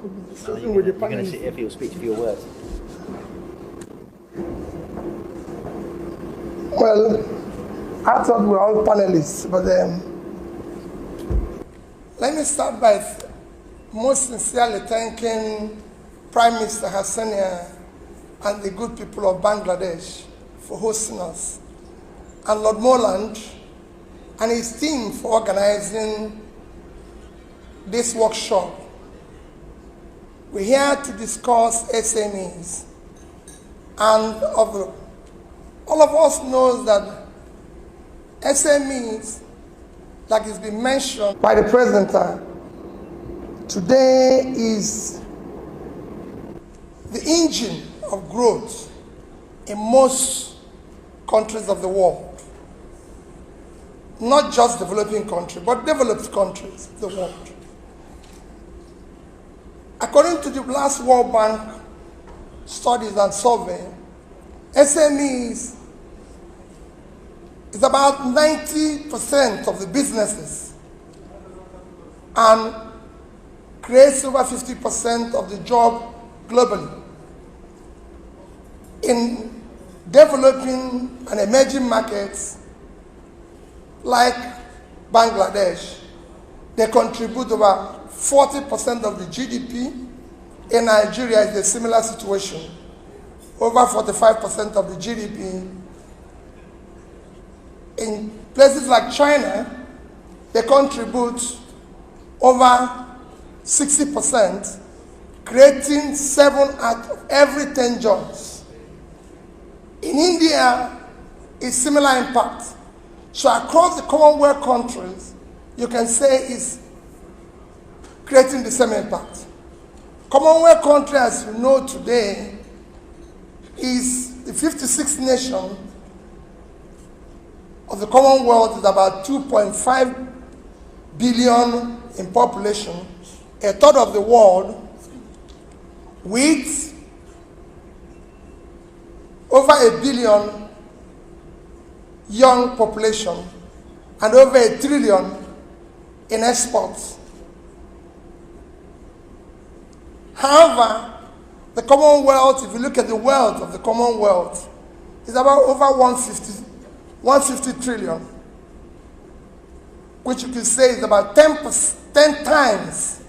You're going to sit here for your speech, for your words. Well, I thought we were all panelists, but let me start by most sincerely thanking Prime Minister Hassania and the good people of Bangladesh for hosting us, and Lord Moreland and his team for organizing this workshop. We're here to discuss SMEs, and all of us know that SMEs, like it's been mentioned by the presenter, today is the engine of growth in most countries of the world. Not just developing countries, but developed countries of the world. According to the last World Bank studies and survey, SMEs is about 90% of the businesses and creates over 50% of the job globally. In developing and emerging markets like Bangladesh, they contribute over 40% of the GDP. In Nigeria, it's a similar situation, over 45% of the GDP. In places like China, they contribute over 60%, creating 7 out of every 10 jobs. In India, it's similar impact. So across the Commonwealth countries, you can say it's creating the same impact. Commonwealth country, as you know today, is the 56th nation of the Commonwealth, is about 2.5 billion in population, a third of the world, with over 1 billion young population and over 1 trillion in exports. However, the Commonwealth, if you look at the wealth of the Commonwealth, is about over 150 trillion, which you can say is about 10 times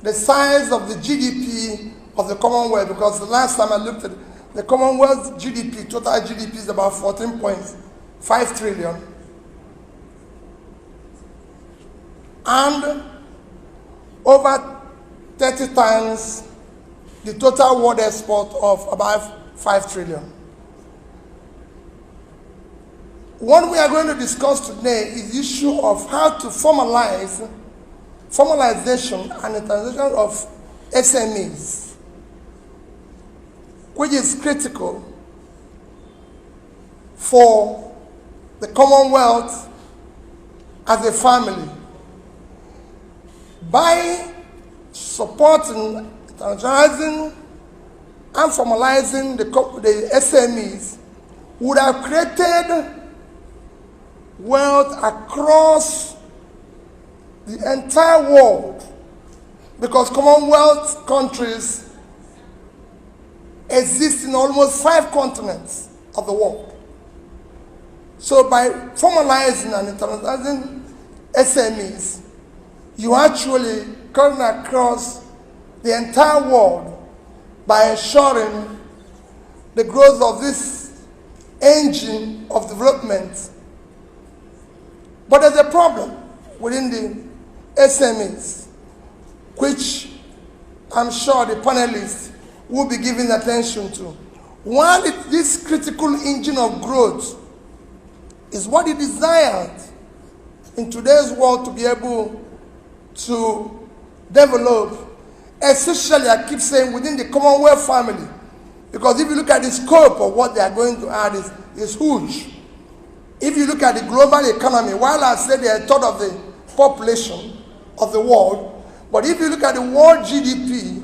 the size of the GDP of the Commonwealth, because the last time I looked at the Commonwealth GDP, total GDP is about 14.5 trillion. And over 30 times the total world export of about 5 trillion. What we are going to discuss today is the issue of how to formalization and internationalization of SMEs, which is critical for the Commonwealth as a family. By supporting, internationalizing, and formalizing the SMEs, would have created wealth across the entire world, because Commonwealth countries exist in almost 5 continents of the world. So by formalizing and internationalizing SMEs, you actually come across the entire world by ensuring the growth of this engine of development. But there's a problem within the SMEs, which I'm sure the panelists will be giving attention to. One, this critical engine of growth is what is desired in today's world to be able to develop, especially, I keep saying, within the Commonwealth family. Because if you look at the scope of what they are going to add, is huge. If you look at the global economy, while I said they are a third of the population of the world, but if you look at the world GDP,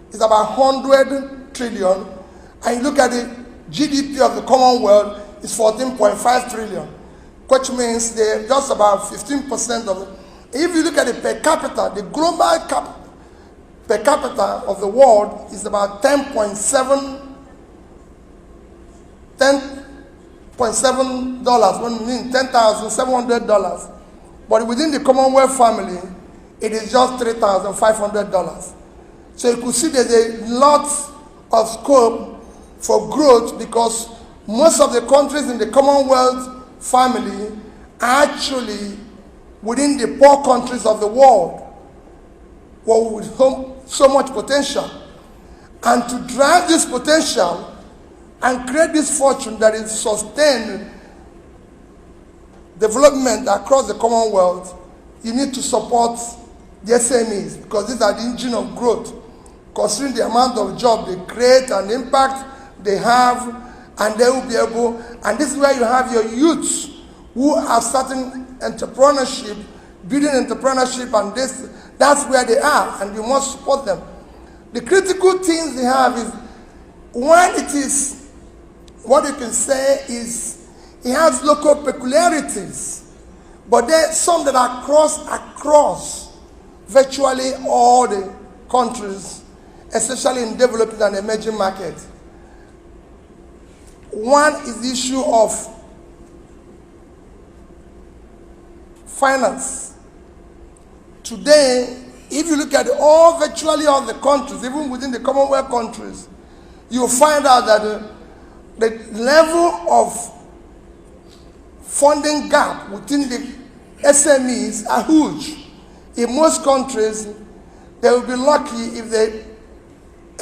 it's about 100 trillion, and you look at the GDP of the Commonwealth, it's 14.5 trillion, which means they're just about 15% of it. If you look at it per capita, the global per capita of the world is about $10.7, when we mean $10,700. But within the Commonwealth family, it is just $3,500. So you could see there's a lot of scope for growth, because most of the countries in the Commonwealth family are actually within the poor countries of the world, with so much potential. And to drive this potential and create this fortune that is sustained development across the Commonwealth, you need to support the SMEs, because these are the engine of growth, considering the amount of jobs they create and the impact they have, and they will be able, and this is where you have your youths who are starting entrepreneurship, building entrepreneurship, and that's where they are, and you must support them. The critical things they have is, one, it is, what you can say is, it has local peculiarities, but there are some that are across virtually all the countries, especially in developing and emerging markets. One is the issue of finance. Today, if you look at virtually all the countries, even within the Commonwealth countries, you'll find out that the level of funding gap within the SMEs are huge. In most countries, they will be lucky if they're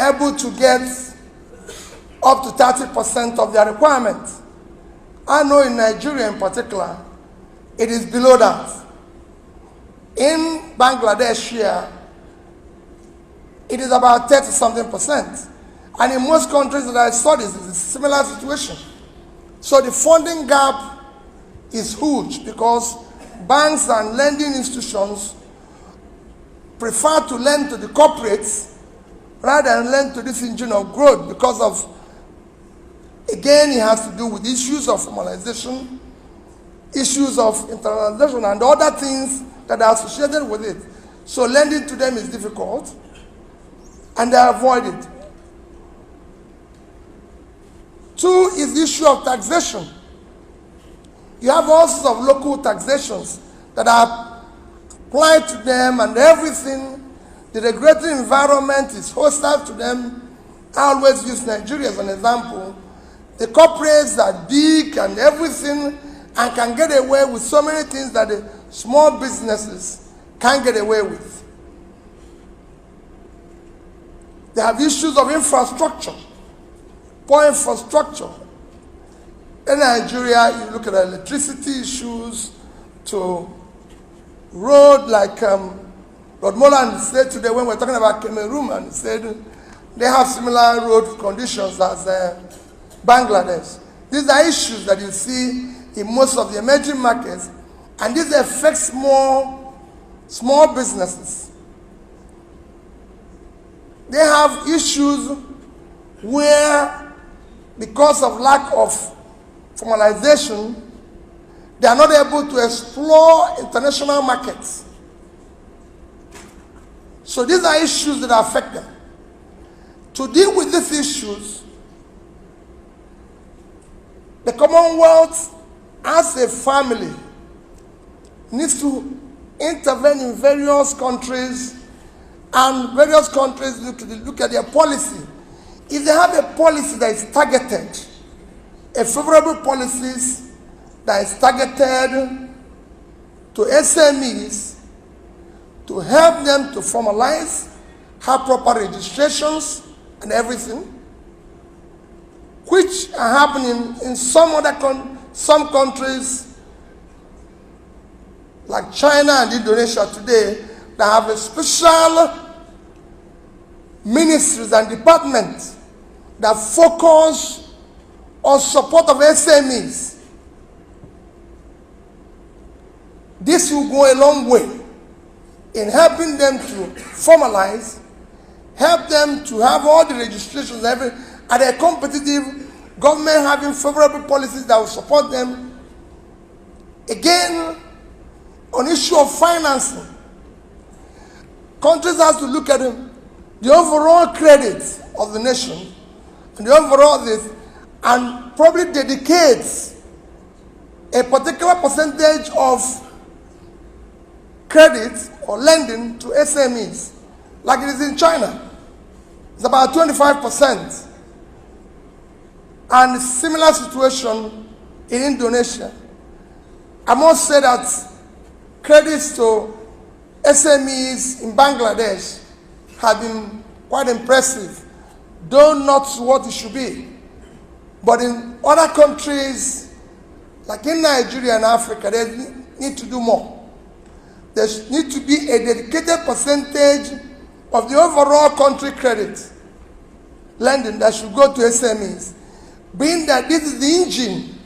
able to get up to 30% of their requirements. I know in Nigeria in particular, it is below that. In Bangladesh here, it is about 30-something%. And in most countries that I studied, it's a similar situation. So the funding gap is huge, because banks and lending institutions prefer to lend to the corporates rather than lend to this engine of growth, because of, again, it has to do with issues of formalization, issues of internalization, and other things that are associated with it. So lending to them is difficult, and they avoid it. Two is the issue of taxation. You have all sorts of local taxations that are applied to them, and everything. The regulatory environment is hostile to them. I always use Nigeria as an example. The corporates are big and everything, and can get away with so many things that the small businesses can't get away with. They have issues of infrastructure, poor infrastructure. In Nigeria, you look at electricity issues, to road, like Lord Molan said today when we were talking about Cameroon, and he said they have similar road conditions as Bangladesh. These are issues that you see in most of the emerging markets, and this affects small businesses. They have issues where, because of lack of formalization, they are not able to explore international markets. So these are issues that affect them. To deal with these issues, the Commonwealth, as a family, needs to intervene in various countries, and various countries look at their policy. If they have a policy that is targeted, a favorable policies that is targeted to SMEs, to help them to formalize, have proper registrations and everything, which are happening in some countries like China and Indonesia today, that have a special ministries and departments that focus on support of SMEs. This will go a long way in helping them to formalize, help them to have all the registrations, and a competitive government having favorable policies that will support them. Again, on issue of financing, countries have to look at the overall credit of the nation, and the overall this, and probably dedicates a particular percentage of credit or lending to SMEs, like it is in China. It's about 25%. And similar situation in Indonesia. I must say that credits to SMEs in Bangladesh have been quite impressive, though not what it should be. But in other countries, like in Nigeria and Africa, they need to do more. There needs to be a dedicated percentage of the overall country credit lending that should go to SMEs, being that this is the engine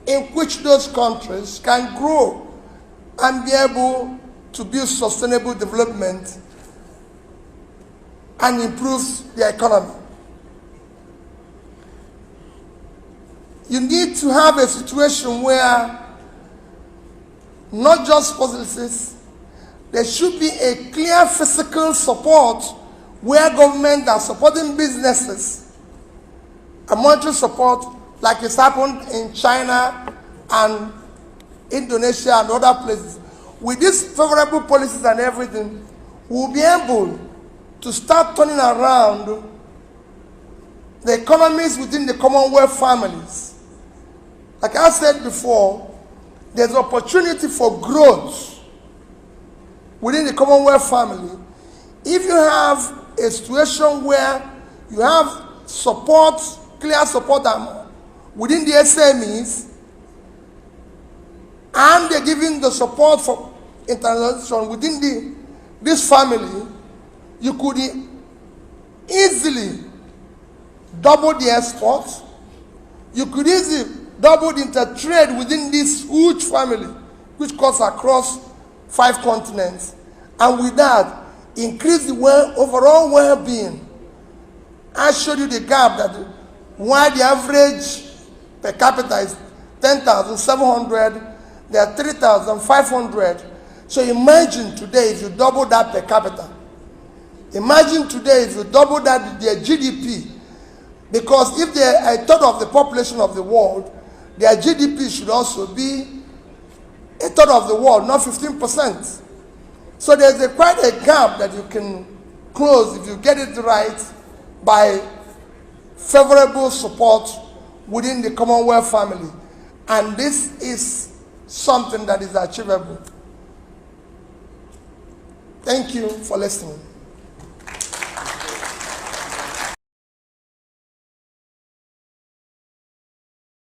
in which those countries can grow and be able to build sustainable development and improve their economy. You need to have a situation where not just policies, there should be a clear physical support where government are supporting businesses, a monetary support like it's happened in China and Indonesia and other places. With these favorable policies and everything, we'll be able to start turning around the economies within the Commonwealth families. Like I said before, there's opportunity for growth within the Commonwealth family if you have a situation where you have support, clear support within the SMEs, and they're giving the support for internationalization within this family. You could easily double the exports. You could easily double the intertrade within this huge family, which cuts across 5 continents. And with that, increase the overall well-being. I showed you the gap that while the average per capita is 10,700, there are 3,500. So imagine today if you double that per capita. Imagine today if you double that their GDP. Because if they are a third of the population of the world, their GDP should also be a third of the world, not 15%. So there's quite a gap that you can close if you get it right by favorable support within the Commonwealth family. And this is something that is achievable. Thank you for listening.